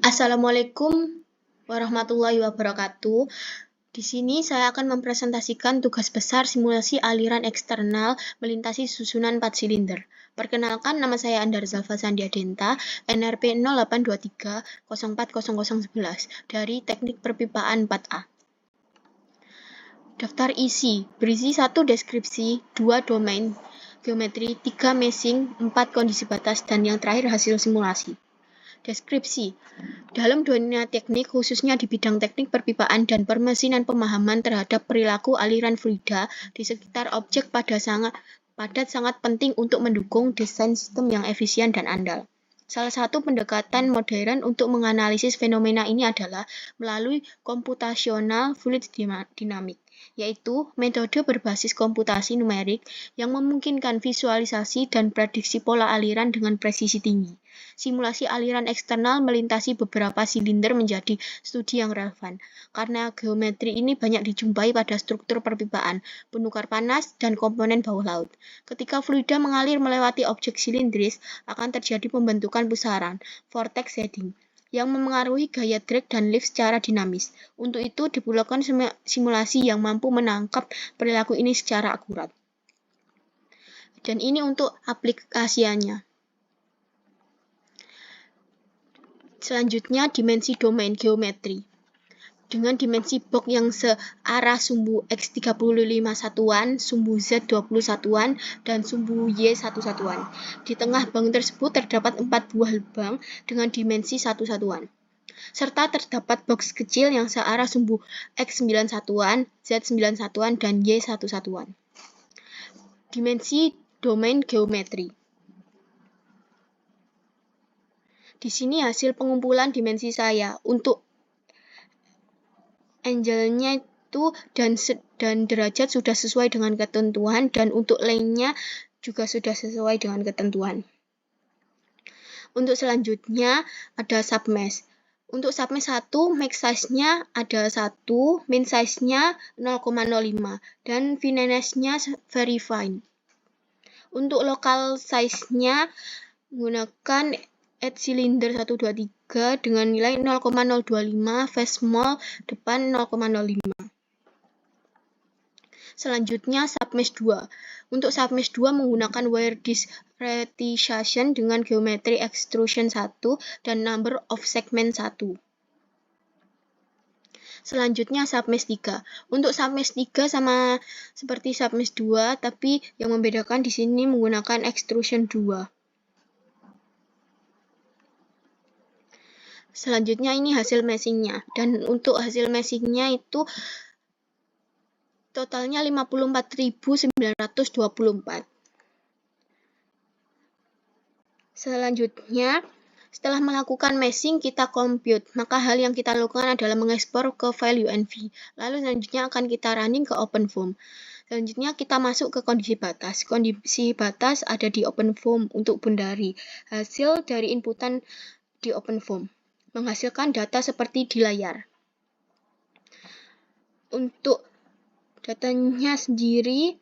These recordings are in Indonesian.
Assalamualaikum warahmatullahi wabarakatuh. Di sini saya akan mempresentasikan tugas besar simulasi aliran eksternal melintasi susunan 4 silinder. Perkenalkan, nama saya Andar Zalfa Sandiadenta, NRP 0823040011 dari Teknik Perpipaan 4A. Daftar isi, berisi 1 deskripsi, 2 domain geometri, 3 meshing, 4 kondisi batas, dan yang terakhir hasil simulasi. Deskripsi. Dalam dunia teknik, khususnya di bidang teknik perpipaan dan permesinan, pemahaman terhadap perilaku aliran fluida di sekitar objek sangat penting untuk mendukung desain sistem yang efisien dan andal. Salah satu pendekatan modern untuk menganalisis fenomena ini adalah melalui computational fluid dynamics, yaitu metode berbasis komputasi numerik yang memungkinkan visualisasi dan prediksi pola aliran dengan presisi tinggi. Simulasi aliran eksternal melintasi beberapa silinder menjadi studi yang relevan, karena geometri ini banyak dijumpai pada struktur perpipaan, penukar panas, dan komponen bawah laut. Ketika fluida mengalir melewati objek silindris, akan terjadi pembentukan pusaran, vortex shedding, yang memengaruhi gaya drag dan lift secara dinamis. Untuk itu, diperlukan simulasi yang mampu menangkap perilaku ini secara akurat. Dan ini untuk aplikasiannya. Selanjutnya, dimensi domain geometri. Dengan dimensi box yang searah sumbu X 35 satuan, sumbu Z 20 satuan, dan sumbu Y 1 satuan. Di tengah bangun tersebut terdapat 4 buah lubang dengan dimensi 1 satuan. Serta terdapat box kecil yang searah sumbu X 9 satuan, Z 9 satuan, dan Y 1 satuan. Dimensi domain geometri. Di sini hasil pengumpulan dimensi saya. Untuk angle-nya itu dan derajat sudah sesuai dengan ketentuan, dan untuk length-nya juga sudah sesuai dengan ketentuan. Untuk selanjutnya ada submesh. Untuk submesh 1, max size-nya ada 1, min size-nya 0,05, dan fineness-nya very fine. Untuk local size-nya menggunakan add cylinder 123 dengan nilai 0,025, face small, depan 0,05. Selanjutnya submesh 2. Untuk submesh 2 menggunakan wire discretization dengan geometri extrusion 1 dan number of segment 1. Selanjutnya submesh 3. Untuk submesh 3 sama seperti submesh 2, tapi yang membedakan di sini menggunakan extrusion 2. Selanjutnya ini hasil meshingnya, dan untuk hasil meshingnya itu totalnya 54.924. Selanjutnya, setelah melakukan meshing, kita compute. Maka hal yang kita lakukan adalah mengekspor ke file UNV. Lalu selanjutnya akan kita running ke OpenFOAM. Selanjutnya kita masuk ke kondisi batas. Kondisi batas ada di OpenFOAM untuk bundari. Hasil dari inputan di OpenFOAM menghasilkan data seperti di layar. Untuk datanya sendiri,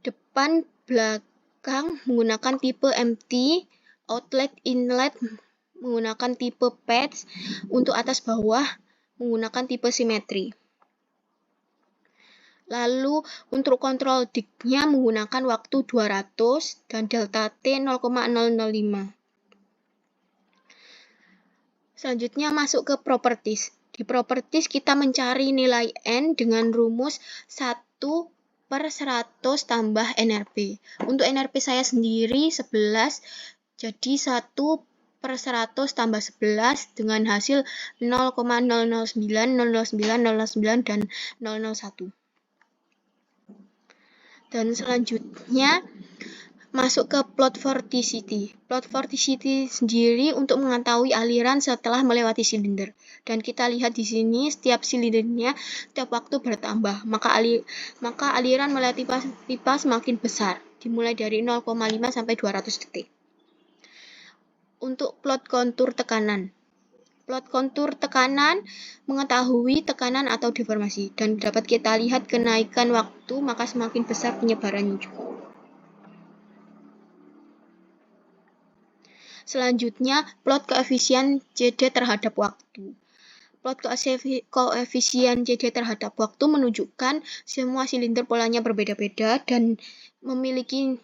depan, belakang menggunakan tipe empty, outlet, inlet menggunakan tipe patch, untuk atas bawah menggunakan tipe simetri. Lalu untuk control dict-nya menggunakan waktu 200 dan delta T 0,005. Selanjutnya masuk ke properties. Di properties kita mencari nilai N dengan rumus 1/100 tambah NRP. Untuk NRP saya sendiri 11, jadi 1/100 tambah 11 dengan hasil 0,009, 009, 009, dan 001. Dan selanjutnya masuk ke plot vorticity. Plot vorticity sendiri untuk mengetahui aliran setelah melewati silinder. Dan kita lihat di sini setiap silindernya setiap waktu bertambah. Maka aliran melewati pipa semakin besar, dimulai dari 0,5 sampai 200 detik. Untuk plot kontur tekanan. Plot kontur tekanan mengetahui tekanan atau deformasi, dan dapat kita lihat kenaikan waktu, maka semakin besar penyebarannya juga. Selanjutnya, plot koefisien CD terhadap waktu. Plot koefisien CD terhadap waktu menunjukkan semua silinder polanya berbeda-beda dan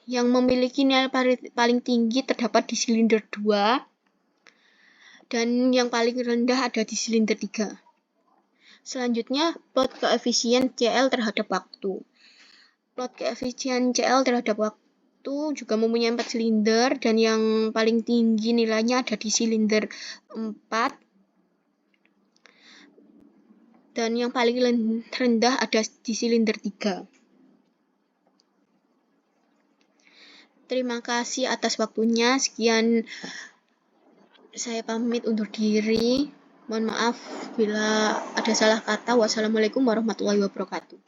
yang memiliki nilai paling tinggi terdapat di silinder 2 dan yang paling rendah ada di silinder 3. Selanjutnya, plot koefisien CL terhadap waktu. Plot koefisien CL terhadap waktu juga mempunyai 4 silinder dan yang paling tinggi nilainya ada di silinder 4 dan yang paling rendah ada di silinder 3. Terima kasih atas waktunya. Sekian, saya pamit undur diri. Mohon maaf bila ada salah kata. Wassalamualaikum warahmatullahi wabarakatuh.